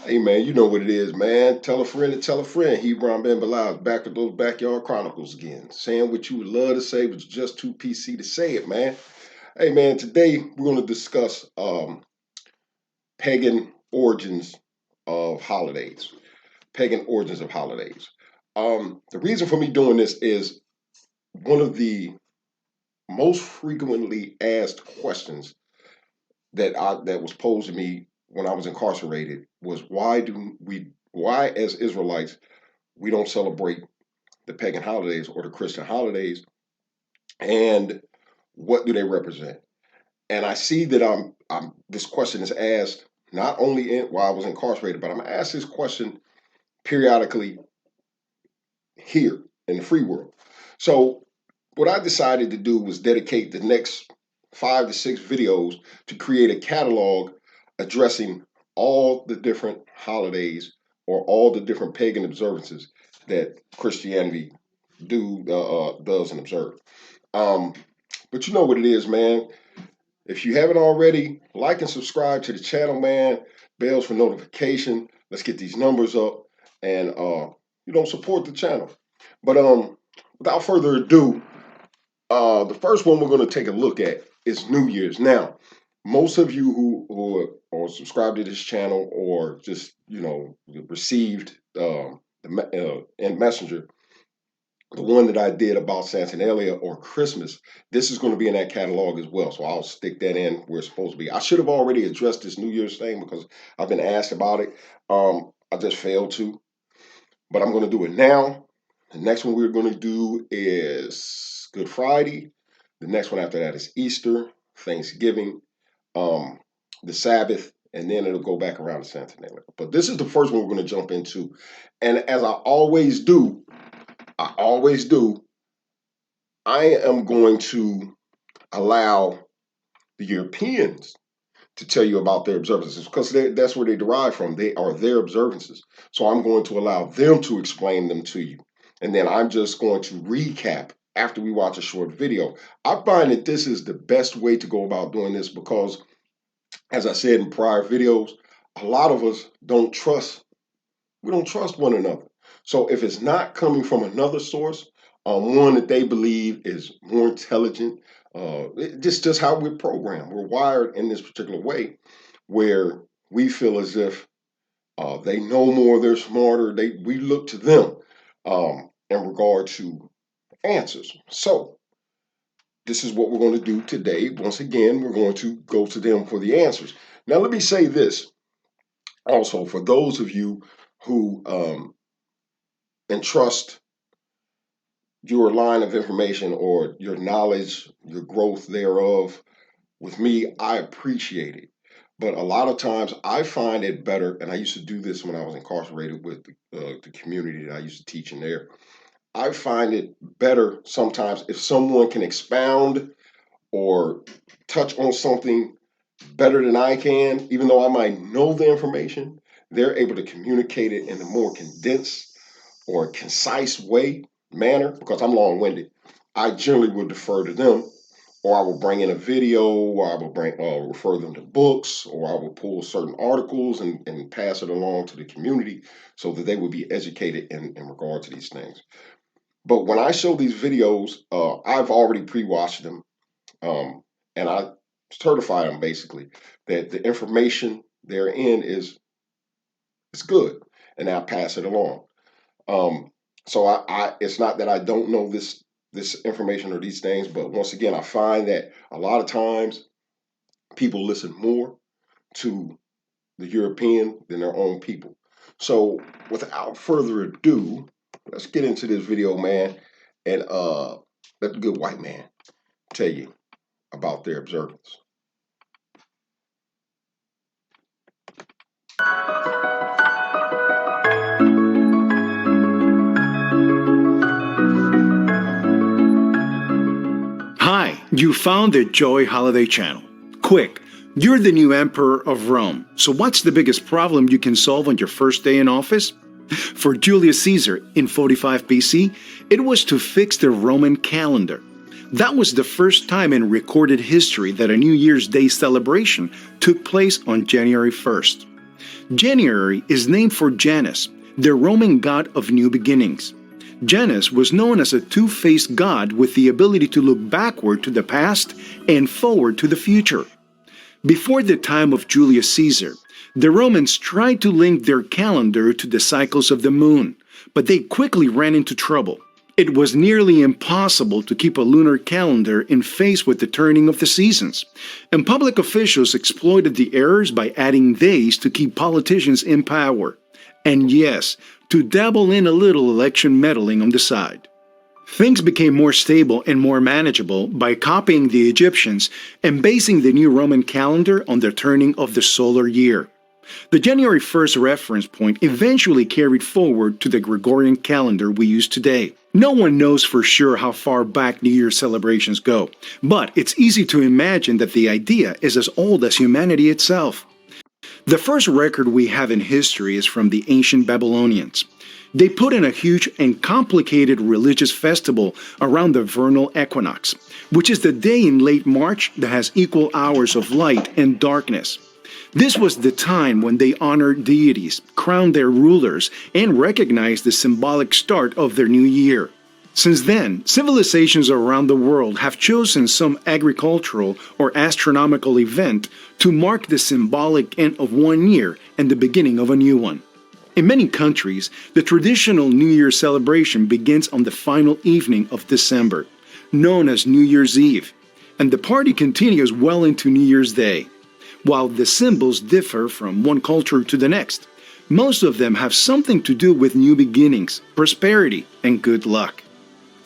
Hey man, you know what it is, man. Tell a friend to tell a friend. Hebron Ben Bilal back with those backyard chronicles again. Saying what you would love to say, but you're just too PC to say it, man. Hey man, today we're gonna discuss pagan origins of holidays. Pagan origins of holidays. The reason for me doing this is one of the most frequently asked questions that was posed to me when I was incarcerated was why as Israelites we don't celebrate the pagan holidays or the Christian holidays, and what do they represent? And I see that this question is asked not only while I was incarcerated, but I'm asked this question periodically here in the free world. So what I decided to do was dedicate the next 5 to 6 videos to create a catalog addressing all the different holidays or all the different pagan observances that Christianity does and observe. Um, but you know what it is, man. If you haven't already, like and subscribe to the channel, man. Bells for notification. Let's get these numbers up and support the channel. But without further ado, the first one we're going to take a look at is New Year's. Now, most of you who are subscribed to this channel or just received in Messenger the one that I did about Saturnalia or Christmas, this is going to be in that catalog as well. So I'll stick that in where it's supposed to be. I should have already addressed this New Year's thing because I've been asked about it. I just failed to, but I'm going to do it now. The next one we're going to do is Good Friday. The next one after that is Easter, Thanksgiving, um, the Sabbath, and then it'll go back around to Saturnalia. But this is the first one we're going to jump into. And as I always do, I am going to allow the Europeans to tell you about their observances because that's where they derive from. They are their observances. So I'm going to allow them to explain them to you. And then I'm just going to recap after we watch a short video. I find that this is the best way to go about doing this because, as I said in prior videos, a lot of us we don't trust one another. So if it's not coming from another source, one that they believe is more intelligent, just how we're programmed. We're wired in this particular way where we feel as if they know more, they're smarter. We look to them in regard to answers. So this is what we're going to do today. Once again, we're going to go to them for the answers. Now, let me say this also for those of you who entrust your line of information or your knowledge, your growth thereof with me, I appreciate it. But a lot of times I find it better, and I used to do this when I was incarcerated with the community that I used to teach in there. I find it better sometimes if someone can expound or touch on something better than I can, even though I might know the information, they're able to communicate it in a more condensed or concise manner because I'm long-winded. I generally would defer to them, or I will bring in a video, or I will refer them to books, or I will pull certain articles and pass it along to the community so that they would be educated in regard to these things. But when I show these videos, I've already pre-watched them, and I certify them basically that the information therein is good, and I pass it along. Um, so it's not that I don't know this information or these things, but once again, I find that a lot of times people listen more to the European than their own people. So without further ado, let's get into this video, man, and let the good white man tell you about their observance. Hi, you found the Joy Holiday Channel. Quick, you're the new emperor of Rome, so what's the biggest problem you can solve on your first day in office? For Julius Caesar in 45 BC, it was to fix the Roman calendar. That was the first time in recorded history that a New Year's Day celebration took place on January 1st. January is named for Janus, the Roman god of new beginnings. Janus was known as a two-faced god with the ability to look backward to the past and forward to the future. Before the time of Julius Caesar, the Romans tried to link their calendar to the cycles of the moon, but they quickly ran into trouble. It was nearly impossible to keep a lunar calendar in phase with the turning of the seasons, and public officials exploited the errors by adding days to keep politicians in power. And yes, to dabble in a little election meddling on the side. Things became more stable and more manageable by copying the Egyptians and basing the new Roman calendar on the turning of the solar year. The January 1st reference point eventually carried forward to the Gregorian calendar we use today. No one knows for sure how far back New Year's celebrations go, but it's easy to imagine that the idea is as old as humanity itself. The first record we have in history is from the ancient Babylonians. They put in a huge and complicated religious festival around the vernal equinox, which is the day in late March that has equal hours of light and darkness. This was the time when they honored deities, crowned their rulers, and recognized the symbolic start of their new year. Since then, civilizations around the world have chosen some agricultural or astronomical event to mark the symbolic end of one year and the beginning of a new one. In many countries, the traditional New Year celebration begins on the final evening of December, known as New Year's Eve, and the party continues well into New Year's Day. While the symbols differ from one culture to the next, most of them have something to do with new beginnings, prosperity, and good luck.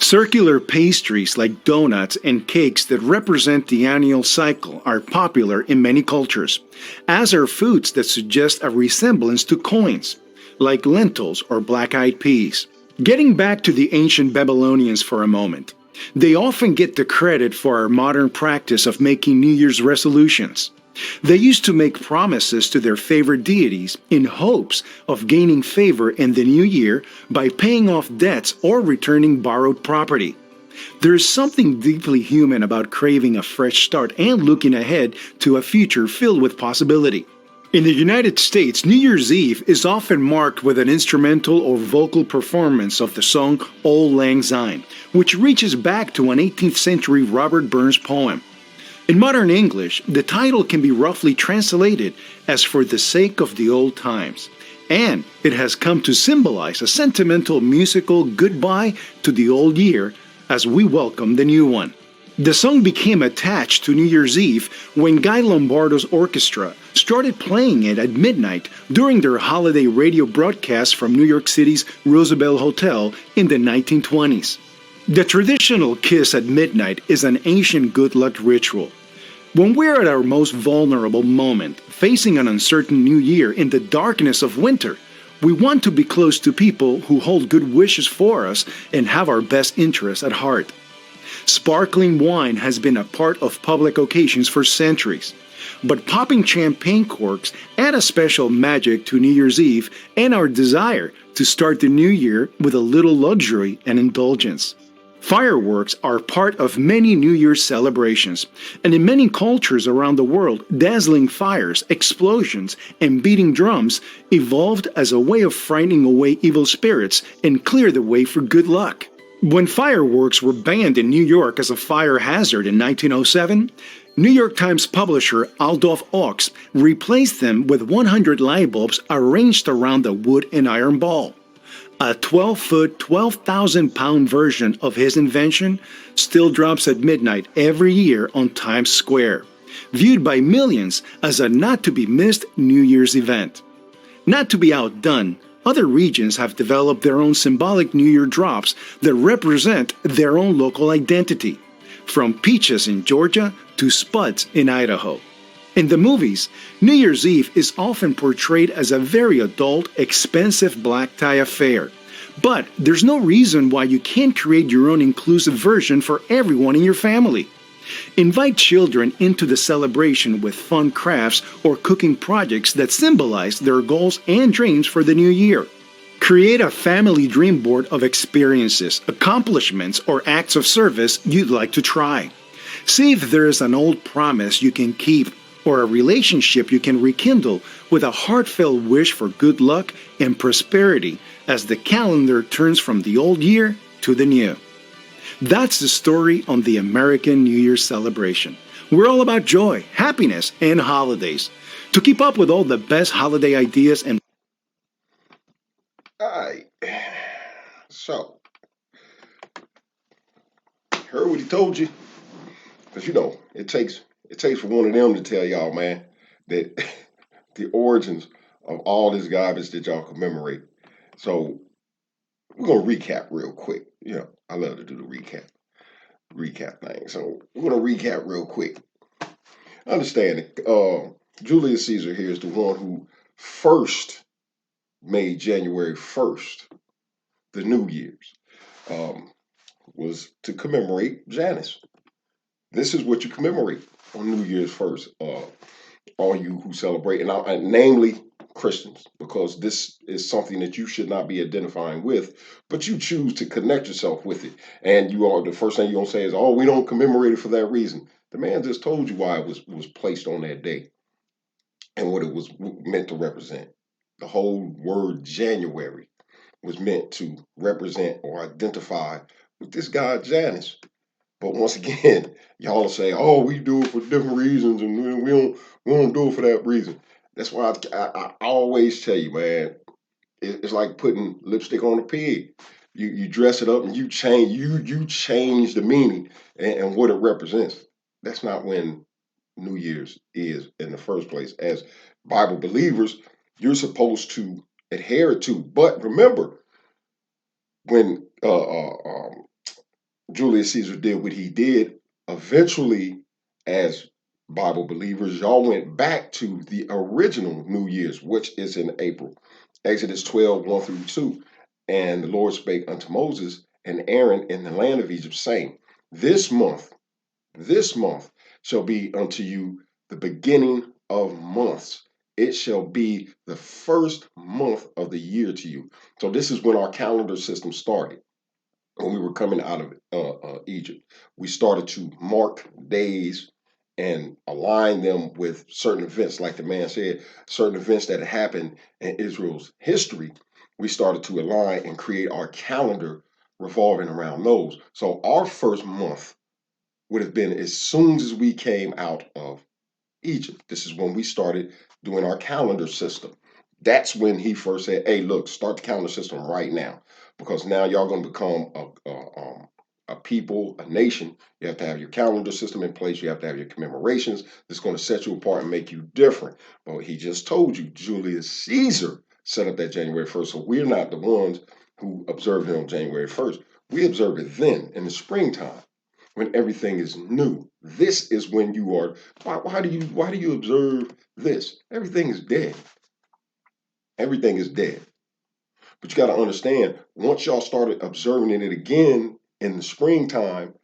Circular pastries like donuts and cakes that represent the annual cycle are popular in many cultures, as are foods that suggest a resemblance to coins, like lentils or black-eyed peas. Getting back to the ancient Babylonians for a moment, they often get the credit for our modern practice of making New Year's resolutions. They used to make promises to their favorite deities in hopes of gaining favor in the new year by paying off debts or returning borrowed property. There is something deeply human about craving a fresh start and looking ahead to a future filled with possibility. In the United States, New Year's Eve is often marked with an instrumental or vocal performance of the song Auld Lang Syne, which reaches back to an 18th century Robert Burns poem. In modern English, the title can be roughly translated as For the Sake of the Old Times, and it has come to symbolize a sentimental musical goodbye to the old year as we welcome the new one. The song became attached to New Year's Eve when Guy Lombardo's orchestra started playing it at midnight during their holiday radio broadcast from New York City's Roosevelt Hotel in the 1920s. The traditional kiss at midnight is an ancient good luck ritual. When we're at our most vulnerable moment, facing an uncertain new year in the darkness of winter, we want to be close to people who hold good wishes for us and have our best interests at heart. Sparkling wine has been a part of public occasions for centuries, but popping champagne corks add a special magic to New Year's Eve and our desire to start the new year with a little luxury and indulgence. Fireworks are part of many New Year's celebrations, and in many cultures around the world, dazzling fires, explosions, and beating drums evolved as a way of frightening away evil spirits and clear the way for good luck. When fireworks were banned in New York as a fire hazard in 1907, New York Times publisher Adolph Ochs replaced them with 100 light bulbs arranged around a wood and iron ball. A 12-foot, 12,000-pound version of his invention still drops at midnight every year on Times Square, viewed by millions as a not-to-be-missed New Year's event. Not to be outdone, other regions have developed their own symbolic New Year drops that represent their own local identity, from peaches in Georgia to spuds in Idaho. In the movies, New Year's Eve is often portrayed as a very adult, expensive black tie affair. But there's no reason why you can't create your own inclusive version for everyone in your family. Invite children into the celebration with fun crafts or cooking projects that symbolize their goals and dreams for the new year. Create a family dream board of experiences, accomplishments, or acts of service you'd like to try. See if there is an old promise you can keep, or a relationship you can rekindle with a heartfelt wish for good luck and prosperity as the calendar turns from the old year to the new. That's the story on the American New Year celebration. We're all about joy, happiness, and holidays. To keep up with all the best holiday ideas and All right. So, heard what he told you? Because it takes for one of them to tell y'all, man, that the origins of all this garbage that y'all commemorate. So we're gonna recap real quick. I love to do the recap thing. So we're gonna recap real quick. Understand that Julius Caesar here is the one who first made January 1st the New Year's. Um, was to commemorate Janus. This is what you commemorate on New Year's 1st. All you who celebrate, and namely Christians, because this is something that you should not be identifying with, but you choose to connect yourself with it. And the first thing you're gonna say is, "Oh, we don't commemorate it for that reason." The man just told you why it was placed on that day and what it was meant to represent. The whole word January was meant to represent or identify with this guy Janus. But once again, y'all will say, "Oh, we do it for different reasons, and we don't do it for that reason." That's why I always tell you, man. It's like putting lipstick on a pig. You dress it up and you change the meaning and what it represents. That's not when New Year's is in the first place. As Bible believers, you're supposed to adhere to. But remember, when Julius Caesar did what he did, eventually, as Bible believers, y'all went back to the original New Year's, which is in April. Exodus 12, 1 through 2. And the Lord spake unto Moses and Aaron in the land of Egypt, saying, this month shall be unto you the beginning of months. It shall be the first month of the year to you. So this is when our calendar system started when we were coming out of Egypt. We started to mark days and align them with certain events, like the man said, certain events that had happened in Israel's history. We started to align and create our calendar revolving around those. So our first month would have been as soon as we came out of Egypt. This is when we started doing our calendar system. That's when he first said, "Hey, look, start the calendar system right now, because now y'all gonna become a people, a nation. You have to have your calendar system in place. You have to have your commemorations. That's going to set you apart and make you different." But he just told you, Julius Caesar set up that January 1st. So we're not the ones who observed it on January 1st. We observe it then in the springtime when everything is new. This is when you are. Why do you observe this? Everything is dead. Everything is dead. But you got to understand, once y'all started observing it again in the springtime,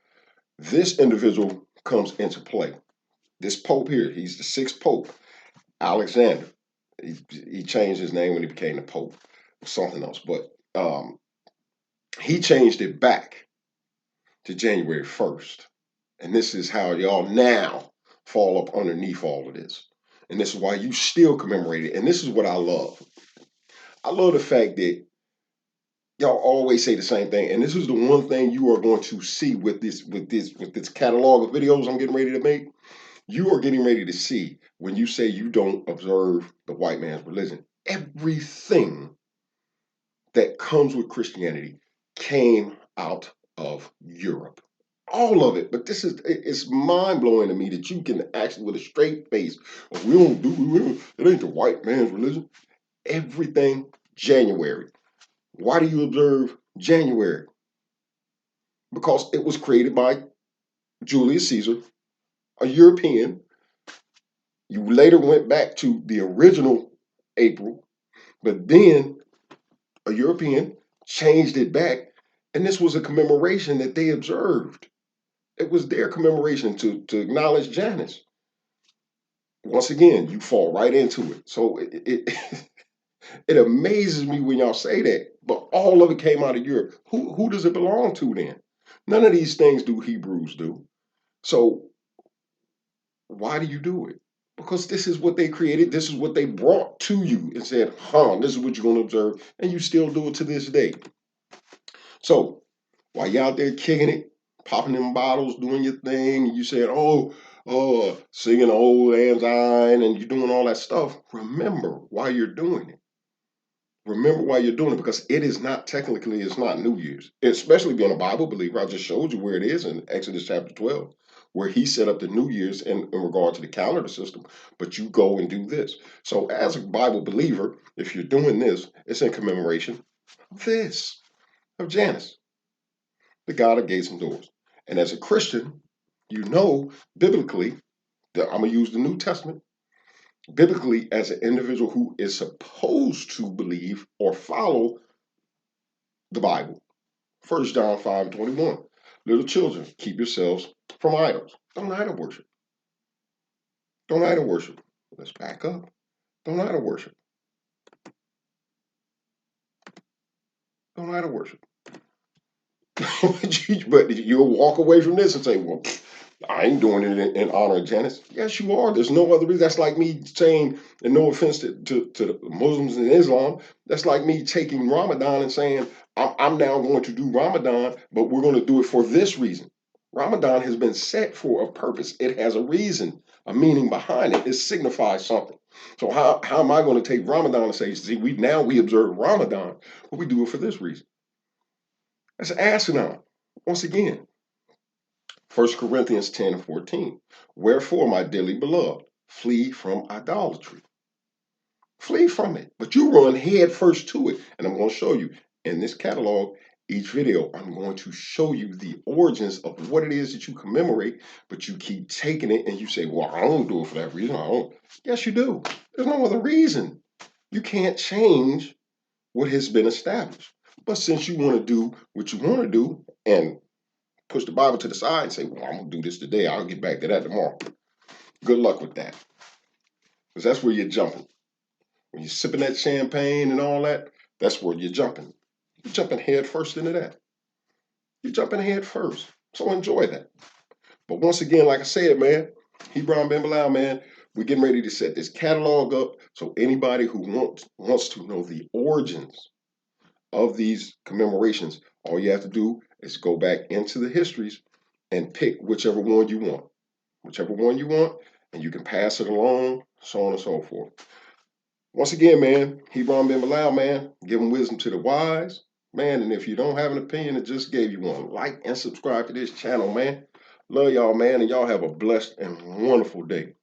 this individual comes into play. This Pope here, he's the sixth Pope, Alexander. He changed his name when he became the Pope, or something else. But he changed it back to January 1st. And this is how y'all now fall up underneath all of this. And this is why you still commemorate it. And this is what I love. I love the fact that y'all always say the same thing. And this is the one thing you are going to see with this catalog of videos I'm getting ready to make. You are getting ready to see when you say you don't observe the white man's religion. Everything that comes with Christianity came out of Europe. All of it. But it's mind blowing to me that you can actually, with a straight face, "Oh, it ain't the white man's religion." Everything January. Why do you observe January? Because it was created by Julius Caesar, a European. You later went back to the original April, but then a European changed it back, and this was a commemoration that they observed. It was their commemoration to acknowledge Janus. Once again, you fall right into it. So it amazes me when y'all say that, but all of it came out of Europe. Who does it belong to then? None of these things do Hebrews do. So why do you do it? because this is what they created. This is what they brought to you and said, this is what you're going to observe. And you still do it to this day. So while you're out there kicking it, popping them bottles, doing your thing, and you said, singing old Lang Syne, and you're doing all that stuff, remember why you're doing it. Remember why you're doing it, because it is not technically, it's not New Year's. Especially being a Bible believer, I just showed you where it is in Exodus chapter 12, where he set up the New Year's in regard to the calendar system. But you go and do this. So as a Bible believer, if you're doing this, it's in commemoration of this, of Janus, the God of gates and doors. And as a Christian, you know biblically that I'm going to use the New Testament. Biblically, as an individual who is supposed to believe or follow the Bible. 1 John 5:21. Little children, keep yourselves from idols. Don't idol worship. Don't idol worship. Let's back up. Don't idol worship. Don't idol worship. But you'll walk away from this and say, well, I ain't doing it in honor of Janus. Yes, you are. There's no other reason. That's like me saying, and no offense to the Muslims and Islam, that's like me taking Ramadan and saying, I'm now going to do Ramadan, but we're going to do it for this reason. Ramadan has been set for a purpose. It has a reason, a meaning behind it. It signifies something. So how am I going to take Ramadan and say, see, we observe Ramadan, but we do it for this reason? That's asinine. Once again, 1 Corinthians 10:14. Wherefore, my dearly beloved, flee from idolatry. Flee from it. But you run head first to it. And I'm going to show you in this catalog, each video, I'm going to show you the origins of what it is that you commemorate, but you keep taking it and you say, well, I don't do it for that reason. I don't. Yes, you do. There's no other reason. You can't change what has been established. But since you want to do what you want to do and push the Bible to the side and say, well, I'm going to do this today. I'll get back to that tomorrow. Good luck with that. Because that's where you're jumping. When you're sipping that champagne and all that, that's where you're jumping. You're jumping head first into that. You're jumping head first. So enjoy that. But once again, like I said, man, Hebron Ben Bilal, man, we're getting ready to set this catalog up. So anybody who wants to know the origins of these commemorations, all you have to do is go back into the histories and pick whichever one you want. Whichever one you want, and you can pass it along, so on and so forth. Once again, man, Hebron Ben Bilal, man, giving wisdom to the wise, man. And if you don't have an opinion, it just gave you one. Like and subscribe to this channel, man. Love y'all, man, and y'all have a blessed and wonderful day.